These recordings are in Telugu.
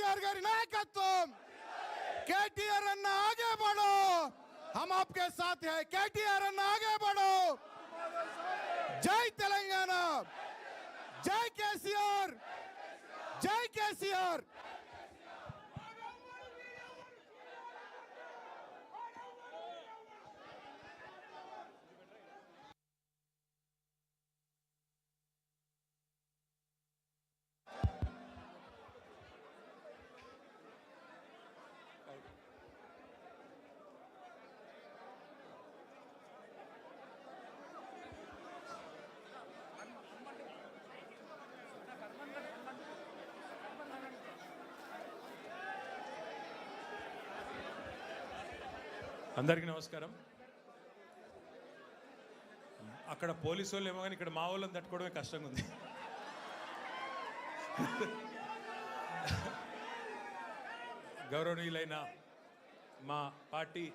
केटीआर गारी नायकत्व केटीआर अन्ना आगे बढ़ो हम आपके साथ हैं केटीआर अन्ना आगे बढ़ो जय तेलंगाना जय केसीआर जय केसीआर అందరికీ నమస్కారం. అక్కడ పోలీసు వాళ్ళు ఏమో కానీ ఇక్కడ మా వాళ్ళని తట్టుకోవడమే కష్టంగా ఉంది. గౌరవనీయులైన మా పార్టీ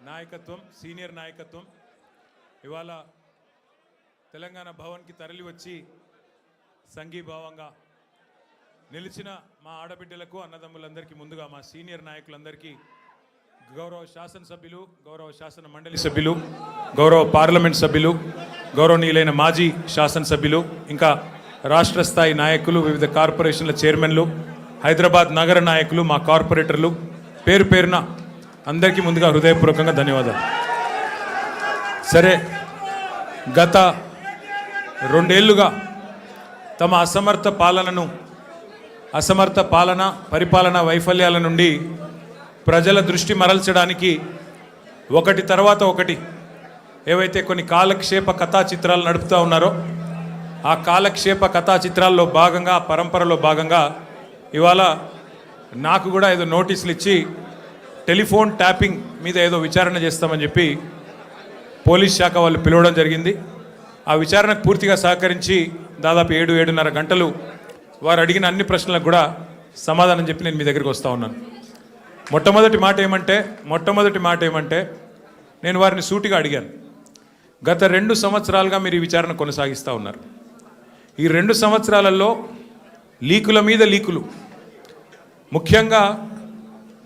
నాయకత్వం, సీనియర్ నాయకత్వం ఇవాళ తెలంగాణ భవన్కి తరలి వచ్చి సంఘీభావంగా నిలిచిన మా ఆడబిడ్డలకు, అన్నదమ్ములందరికీ, ముందుగా మా సీనియర్ నాయకులందరికీ, గౌరవ శాసనసభ్యులు, గౌరవ శాసన మండలి సభ్యులు, గౌరవ పార్లమెంట్ సభ్యులు, గౌరవనీయులైన మాజీ శాసనసభ్యులు, ఇంకా రాష్ట్ర స్థాయి నాయకులు, వివిధ కార్పొరేషన్ల చైర్మన్లు, హైదరాబాద్ నగర నాయకులు, మా కార్పొరేటర్లు, పేరు పేరున అందరికీ ముందుగా హృదయపూర్వకంగా ధన్యవాదాలు. సరే, గత 2 ఏళ్లుగా తమ అసమర్థ పరిపాలన వైఫల్యాల నుండి ప్రజల దృష్టి మరల్చడానికి ఒకటి తర్వాత ఒకటి ఏవైతే కొన్ని కాలక్షేప కథా చిత్రాలు నడుపుతూ ఉన్నారో ఆ కాలక్షేప కథా చిత్రాల్లో భాగంగా, పరంపరలో భాగంగా ఇవాళ నాకు కూడా ఏదో నోటీసులు ఇచ్చి టెలిఫోన్ ట్యాపింగ్ మీద ఏదో విచారణ చేస్తామని చెప్పి పోలీస్ శాఖ వాళ్ళు పిలవడం జరిగింది. ఆ విచారణకు పూర్తిగా సహకరించి దాదాపు 7-7:30 గంటలు వారు అడిగిన అన్ని ప్రశ్నలకు కూడా సమాధానం చెప్పి నేను మీ దగ్గరికి వస్తూ ఉన్నాను. మొట్టమొదటి మాట ఏమంటే నేను వారిని సూటిగా అడిగాను. గత 2 సంవత్సరాలుగా మీరు ఈ విచారణ కొనసాగిస్తూ ఉన్నారు. ఈ 2 సంవత్సరాలలో లీకుల మీద లీకులు, ముఖ్యంగా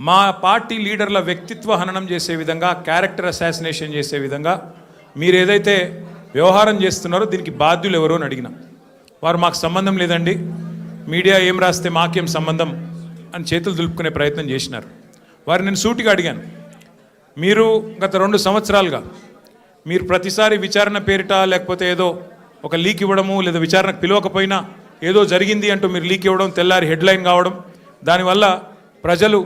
మా పార్టీ లీడర్ల వ్యక్తిత్వ హననం చేసే విధంగా, క్యారెక్టర్ అసాసినేషన్ చేసే విధంగా మీరు ఏదైతే వ్యవహారం చేస్తున్నారో దీనికి బాధ్యులు ఎవరో అని అడిగిన వారు మాకు సంబంధం లేదండి, మీడియా ఏం రాస్తే మాకేం సంబంధం అని చేతులు దులుపుకునే ప్రయత్నం చేసినారు. వారు నేను సూటిగా అడిగాను, మీరు గత 2 సంవత్సరాలుగా మీరు ప్రతిసారి విచారణ పేరిట లేకపోతే ఏదో ఒక లీక్ ఇవ్వడము, లేదా విచారణకు పిలవకపోయినా ఏదో జరిగింది అంటూ మీరు లీక్ ఇవ్వడం, తెల్లారి హెడ్లైన్ కావడం, దానివల్ల ప్రజలు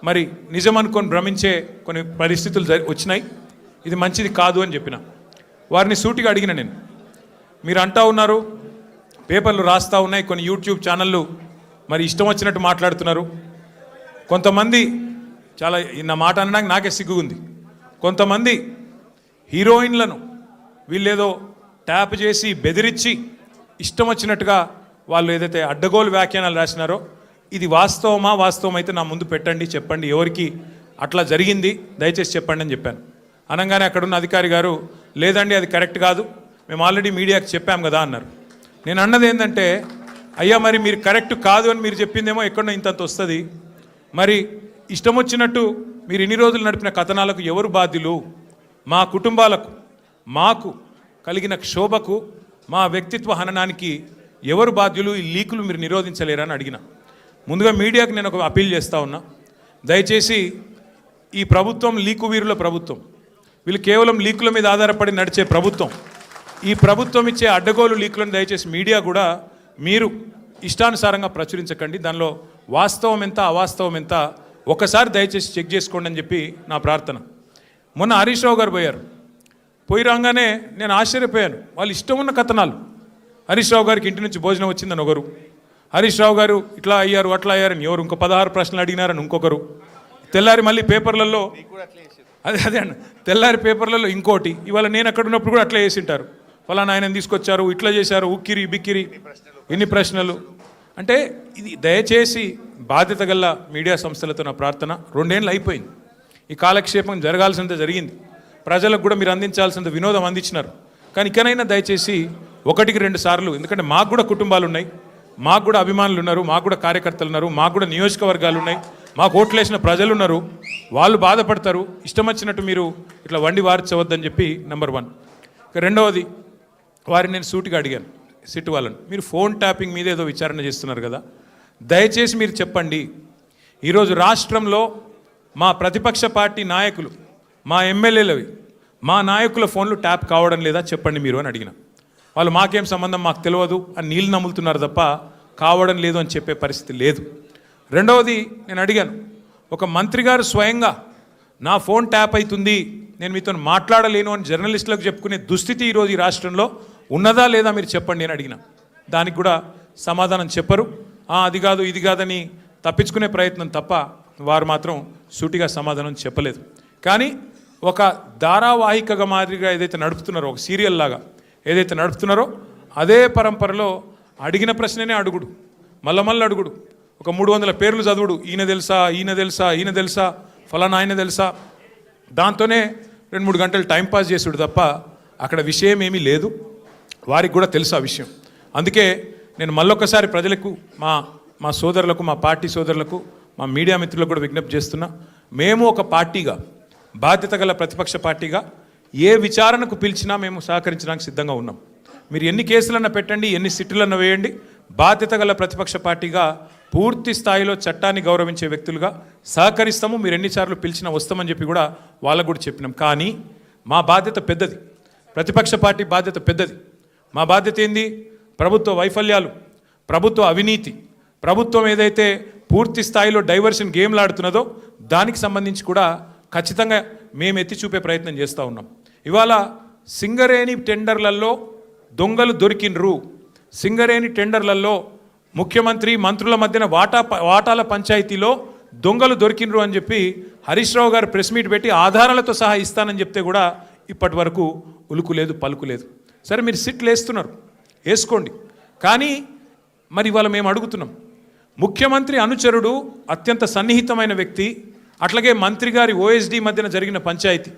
మరి నిజం అనుకొని భ్రమించే కొన్ని పరిస్థితులు వచ్చినాయి. ఇది మంచిది కాదు అని చెప్పిన వారిని సూటిగా అడిగిన నేను. మీరు అంటూ ఉన్నారు, పేపర్లు రాస్తూ ఉన్నాయి, కొన్ని యూట్యూబ్ ఛానళ్ళు మరి ఇష్టం వచ్చినట్టు మాట్లాడుతున్నారు. కొంతమంది, చాలా నా మాట అనడానికి నాకే సిగ్గుంది, కొంతమంది హీరోయిన్లను వీళ్ళేదో ట్యాప్ చేసి బెదిరించి ఇష్టం వచ్చినట్టుగా వాళ్ళు ఏదైతే అడ్డగోలు వ్యాఖ్యానాలు రాసినారో ఇది వాస్తవం అయితే నా ముందు పెట్టండి, చెప్పండి ఎవరికి అట్లా జరిగింది దయచేసి చెప్పండి అని చెప్పాను. అనగానే అక్కడున్న అధికారి గారు, లేదండి అది కరెక్ట్ కాదు, మేము ఆల్రెడీ మీడియాకి చెప్పాం కదా అన్నారు. నేను అన్నది ఏంటంటే, అయ్యా మరి మీరు కరెక్ట్ కాదు అని మీరు చెప్పిందేమో ఎక్కడో ఇంతంత వస్తుంది, మరి ఇష్టం వచ్చినట్టు మీరు ఇన్ని రోజులు నడిపిన కథనాలకు ఎవరు బాధ్యులు? మా కుటుంబాలకు, మాకు కలిగిన క్షోభకు, మా వ్యక్తిత్వ హననానికి ఎవరు బాధ్యులు? ఈ లీకులు మీరు నిరోధించలేరని అడిగిన. ముందుగా మీడియాకు నేను ఒక అపీల్ చేస్తూ ఉన్నా, దయచేసి ఈ ప్రభుత్వం లీకు వీరుల ప్రభుత్వం, వీళ్ళు కేవలం లీకుల మీద ఆధారపడి నడిచే ప్రభుత్వం. ఈ ప్రభుత్వం ఇచ్చే అడ్డగోలు లీకులను దయచేసి మీడియా కూడా మీరు ఇష్టానుసారంగా ప్రచురించకండి, దానిలో వాస్తవం ఎంత అవాస్తవం ఎంత ఒకసారి దయచేసి చెక్ చేసుకోండి అని చెప్పి నా ప్రార్థన. మొన్న హరీష్ రావు గారు పోయి రాగానే నేను ఆశ్చర్యపోయాను. వాళ్ళు ఇష్టం ఉన్న కథనాలు, హరీష్ రావు గారికి ఇంటి నుంచి భోజనం వచ్చిందని ఒకరు, హరీష్ రావు గారు ఇట్లా అయ్యారు అట్లా అయ్యారని ఎవరు, ఇంకో 16 ప్రశ్నలు అడిగినారని ఇంకొకరు, తెల్లారి మళ్ళీ పేపర్లలో అదే అండి, తెల్లారి పేపర్లలో ఇంకోటి, ఇవాళ నేను అక్కడ ఉన్నప్పుడు కూడా అట్లా చేసింటారు, ఫలానా ఆయన తీసుకొచ్చారు, ఇట్లా చేశారు, ఉక్కిరి బిక్కిరి, ఇన్ని ప్రశ్నలు. అంటే ఇది దయచేసి బాధ్యత గల మీడియా సంస్థలతో నా ప్రార్థన. 2 ఏళ్ళు అయిపోయింది, ఈ కాలక్షేపం జరగాల్సినంత జరిగింది, ప్రజలకు కూడా మీరు అందించాల్సినంత వినోదం అందించినారు. కానీ ఇకనైనా దయచేసి 1-2 సార్లు, ఎందుకంటే మాకు కూడా కుటుంబాలు ఉన్నాయి, మాకు కూడా అభిమానులు ఉన్నారు, మాకు కూడా కార్యకర్తలు ఉన్నారు, మాకు కూడా నియోజకవర్గాలు ఉన్నాయి, మాకు ఓట్లేసిన ప్రజలు ఉన్నారు, వాళ్ళు బాధపడతారు. ఇష్టం వచ్చినట్టు మీరు ఇట్లా వండి వార్చవద్దని చెప్పి నెంబర్ 1. ఇక రెండవది, వారిని నేను సూటిగా అడిగాను, సిట్ వాళ్ళని, మీరు ఫోన్ ట్యాపింగ్ మీద ఏదో విచారణ చేస్తున్నారు కదా, దయచేసి మీరు చెప్పండి, ఈరోజు రాష్ట్రంలో మా ప్రతిపక్ష పార్టీ నాయకులు, మా ఎమ్మెల్యేలవి, మా నాయకుల ఫోన్లు ట్యాప్ కావడం లేదా చెప్పండి మీరు అని అడిగిన. వాళ్ళు మాకేం సంబంధం, మాకు తెలియదు అని నీళ్ళు నమ్ములుతున్నారు తప్ప కావడం లేదు అని చెప్పే పరిస్థితి లేదు. రెండవది, నేను అడిగాను, ఒక మంత్రి గారు స్వయంగా నా ఫోన్ ట్యాప్ అవుతుంది, నేను మీతో మాట్లాడలేను అని జర్నలిస్టులకు చెప్పుకునే దుస్థితి ఈరోజు ఈ రాష్ట్రంలో ఉన్నదా లేదా మీరు చెప్పండి అని అడిగిన. దానికి కూడా సమాధానం చెప్పరు. అది కాదు ఇది కాదని తప్పించుకునే ప్రయత్నం తప్ప వారు మాత్రం సూటిగా సమాధానం చెప్పలేదు. కానీ ఒక ధారావాహికగా మాదిరిగా ఏదైతే నడుపుతున్నారో, ఒక సీరియల్ లాగా ఏదైతే నడుపుతున్నారో అదే పరంపరలో అడిగిన ప్రశ్ననే అడుగుడు, మళ్ళీ అడుగుడు, ఒక 300 పేర్లు చదువుడు, ఈయన తెలుసా, ఈయన తెలుసా, ఈయన తెలుసా, ఫలానా ఆయన తెలుసా, దాంతోనే 2-3 గంటలు టైంపాస్ చేసుడు తప్ప అక్కడ విషయం ఏమీ లేదు. వారికి కూడా తెలుసు ఆ విషయం. అందుకే నేను మళ్ళొక్కసారి ప్రజలకు, మా సోదరులకు, మా పార్టీ సోదరులకు, మా మీడియా మిత్రులకు కూడా విజ్ఞప్తి చేస్తున్నా, మేము ఒక పార్టీగా, బాధ్యత గల ప్రతిపక్ష పార్టీగా ఏ విచారణకు పిలిచినా మేము సహకరించడానికి సిద్ధంగా ఉన్నాం. మీరు ఎన్ని కేసులన్నా పెట్టండి, ఎన్ని సిట్టులన్నా వేయండి, బాధ్యత గల ప్రతిపక్ష పార్టీగా పూర్తి స్థాయిలో చట్టాన్ని గౌరవించే వ్యక్తులుగా సహకరిస్తాము. మీరు ఎన్నిసార్లు పిలిచినా వస్తామని చెప్పి కూడా వాళ్ళకు కూడా చెప్పినాం. కానీ మా బాధ్యత పెద్దది, ప్రతిపక్ష పార్టీ బాధ్యత పెద్దది. మా బాధ్యత ఏంది? ప్రభుత్వ వైఫల్యాలు, ప్రభుత్వ అవినీతి, ప్రభుత్వం ఏదైతే పూర్తి స్థాయిలో డైవర్షన్ గేమ్లు ఆడుతున్నదో దానికి సంబంధించి కూడా ఖచ్చితంగా మేము ఎత్తి చూపే ప్రయత్నం చేస్తూ ఉన్నాం. ఇవాళ సింగరేణి టెండర్లలో దొంగలు దొరికినరు, సింగరేణి టెండర్లలో ముఖ్యమంత్రి మంత్రుల మధ్యన వాటాల పంచాయతీలో దొంగలు దొరికినరు అని చెప్పి హరీష్ రావు గారు ప్రెస్ మీట్ పెట్టి ఆధారాలతో సహా ఇస్తానని చెప్తే కూడా ఇప్పటి వరకు ఉలుకు లేదు, పలుకు లేదు. సరే, మీరు సిట్లు వేస్తున్నారు, వేసుకోండి. కానీ మరి ఇవాళ మేము అడుగుతున్నాం, ముఖ్యమంత్రి అనుచరుడు, అత్యంత సన్నిహితమైన వ్యక్తి, అట్లాగే మంత్రి గారి ఓఎస్డీ మధ్యన జరిగిన పంచాయతీ,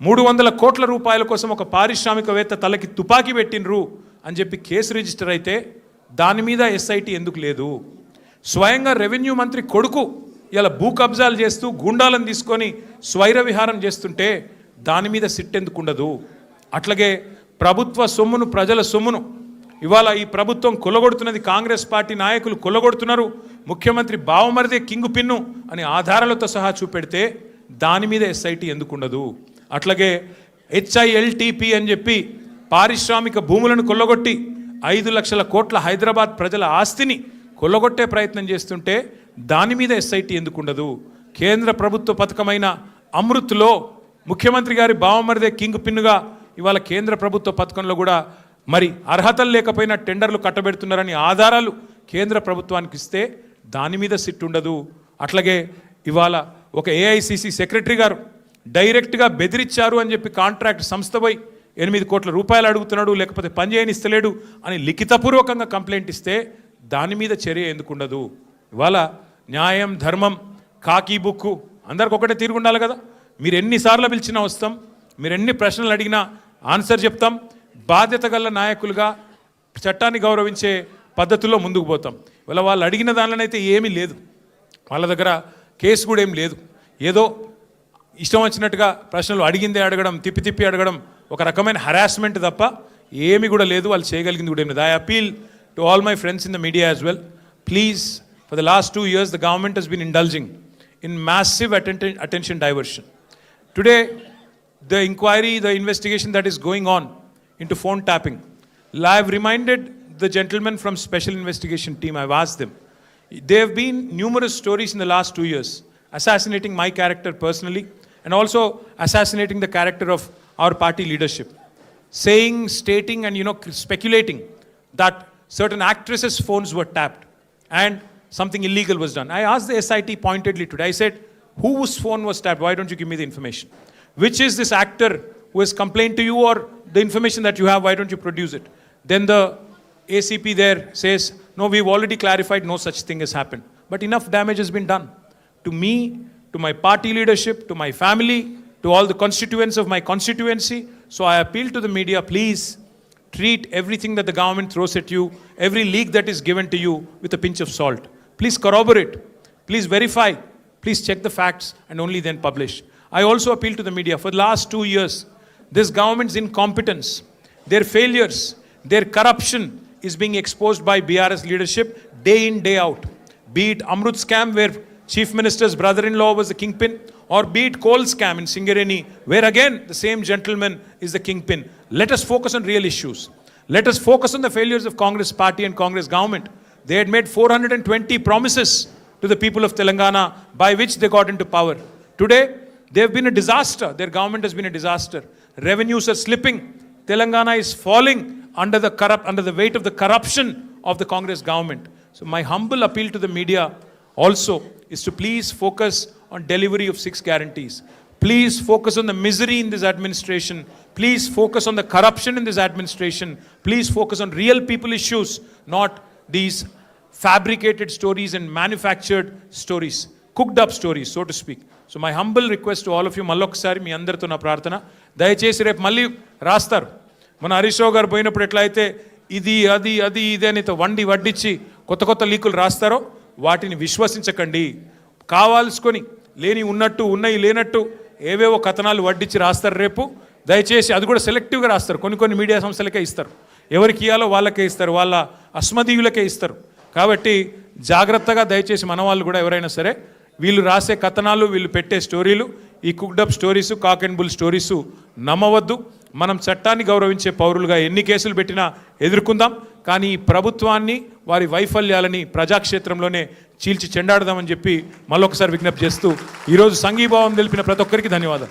300 కోట్ల రూపాయల కోసం ఒక పారిశ్రామికవేత్త తలకి తుపాకీ పెట్టినరు అని చెప్పి కేసు రిజిస్టర్ అయితే దాని మీద ఎస్ఐటి ఎందుకు లేదు? స్వయంగా రెవెన్యూ మంత్రి కొడుకు ఇలా భూ కబ్జాలు చేస్తూ గూండాలను తీసుకొని స్వైర విహారం చేస్తుంటే దాని మీద సిట్ ఎందుకు ఉండదు? అట్లాగే ప్రభుత్వ సొమ్మును, ప్రజల సొమ్మును ఇవాళ ఈ ప్రభుత్వం కొల్లగొడుతున్నది, కాంగ్రెస్ పార్టీ నాయకులు కొల్లగొడుతున్నారు, ముఖ్యమంత్రి బావమరిదే కింగు పిన్ను అని ఆధారాలతో సహా చూపెడితే దాని మీద ఎస్ఐటి ఎందుకు ఉండదు? అట్లాగే HILTP అని చెప్పి పారిశ్రామిక భూములను కొల్లగొట్టి 5 లక్షల కోట్ల హైదరాబాద్ ప్రజల ఆస్తిని కొల్లగొట్టే ప్రయత్నం చేస్తుంటే దాని మీద ఎస్ఐటి ఎందుకు ఉండదు? కేంద్ర ప్రభుత్వ పథకమైన అమృత్లో ముఖ్యమంత్రి గారి బావమరిదే కింగ్ పిన్నుగా ఇవాళ కేంద్ర ప్రభుత్వ పథకంలో కూడా మరి అర్హతలు లేకపోయినా టెండర్లు కట్టబెడుతున్నారని ఆధారాలు కేంద్ర ప్రభుత్వానికి ఇస్తే దాని మీద సిట్ ఉండదు. అట్లాగే ఇవాళ ఒక AICC సెక్రటరీ గారు డైరెక్ట్గా బెదిరించారు అని చెప్పి కాంట్రాక్ట్ సంస్థ పోయి 8 కోట్ల రూపాయలు అడుగుతున్నాడు, లేకపోతే పని చేయనిస్తలేడు అని లిఖితపూర్వకంగా కంప్లైంట్ ఇస్తే దాని మీద చర్య ఎందుకు ఉండదు? ఇవాళ న్యాయం, ధర్మం, కాకి బుక్కు అందరికి ఒకటే తీరు ఉండాలి కదా. మీరు ఎన్నిసార్లు పిలిచినా వస్తాం, మీరు ఎన్ని ప్రశ్నలు అడిగినా ఆన్సర్ చెప్తాం. బాధ్యత గల నాయకులుగా చట్టాన్ని గౌరవించే పద్ధతుల్లో ముందుకు పోతాం. ఇవాళ వాళ్ళు అడిగిన దానిలోనైతే ఏమీ లేదు, వాళ్ళ దగ్గర కేసు కూడా ఏం లేదు. ఏదో ఇష్టం వచ్చినట్టుగా ప్రశ్నలు అడిగిందే అడగడం, తిప్పి అడగడం, ఒక రకమైన హరాస్మెంట్ తప్ప ఏమి కూడా లేదు. వాళ్ళు చేయగలిగింది కూడా ఏం లేదు. I appeal to all my friends in the media as well, please, for the last 2 years the government has been indulging in massive attention diversion. Today the inquiry, the investigation that is going on into phone tapping, I have reminded the gentlemen from special investigation team, I've asked them, there have been numerous stories in the last 2 years assassinating my character personally and also assassinating the character of our party leadership, saying, stating and speculating that certain actresses' phones were tapped and something illegal was done. I asked the SIT pointedly today, I said, whose phone was tapped? Why don't you give me the information? Which is this actor who has complained to you, or the information that you have, why don't you produce it? Then the ACP there says, no, we've already clarified, no such thing has happened. But enough damage has been done to me, to my party leadership, to my family, to all the constituents of my constituency. So I appeal to the media, please treat everything that the government throws at you, every leak that is given to you, with a pinch of salt. Please corroborate, please verify, please check the facts and only then publish. I also appeal to the media. For the last 2 years, this government's incompetence, their failures, their corruption is being exposed by BRS leadership day in, day out. Be it Amrut scam, where Chief Minister's brother-in-law was the kingpin, or be it coal scam in Singareni, where again the same gentleman is the kingpin. Let us focus on real issues. Let us focus on the failures of Congress party and Congress government. They had made 420 promises to the people of Telangana by which they got into power. Today, they have been a disaster. Their government has been a disaster. Revenues are slipping. Telangana is falling under the weight of the corruption of the Congress government. So my humble appeal to the media also is to please focus on delivery of 6 guarantees. Please focus on the misery in this administration. Please focus on the corruption in this administration. Please focus on real people issues, not these fabricated stories and manufactured stories, cooked up stories, so to speak. So my humble request to all of you, మళ్ళొకసారి మీ అందరితో నా ప్రార్థన, దయచేసి రేపు మళ్ళీ రాస్తారు. మన హరీష్ రావు గారు పోయినప్పుడు ఎట్లయితే ఇది అది అది ఇది అని వండి వడ్డించి కొత్త కొత్త లీకులు రాస్తారో వాటిని విశ్వసించకండి. కావాల్సుకొని లేని ఉన్నట్టు ఉన్నాయి లేనట్టు ఏవేవో కథనాలు వడ్డించి రాస్తారు రేపు. దయచేసి అది కూడా సెలెక్టివ్గా రాస్తారు. కొన్ని మీడియా సంస్థలకే ఇస్తారు, ఎవరికి ఇవ్వాలో వాళ్ళకే ఇస్తారు, వాళ్ళ అస్మదీయులకే ఇస్తారు. కాబట్టి జాగ్రత్తగా దయచేసి మన వాళ్ళు కూడా ఎవరైనా సరే వీళ్ళు రాసే కథనాలు, వీళ్ళు పెట్టే స్టోరీలు, ఈ cooked up stories, cock and bull stories నమ్మవద్దు. మనం చట్టాన్ని గౌరవించే పౌరులుగా ఎన్ని కేసులు పెట్టినా ఎదుర్కొందాం. కానీ ఈ ప్రభుత్వాన్ని, వారి వైఫల్యాలని ప్రజాక్షేత్రంలోనే చీల్చి చెండాడదామని చెప్పి మళ్ళొకసారి విజ్ఞప్తి చేస్తూ ఈరోజు సంఘీభావం తెలిపిన ప్రతి ఒక్కరికి ధన్యవాదాలు.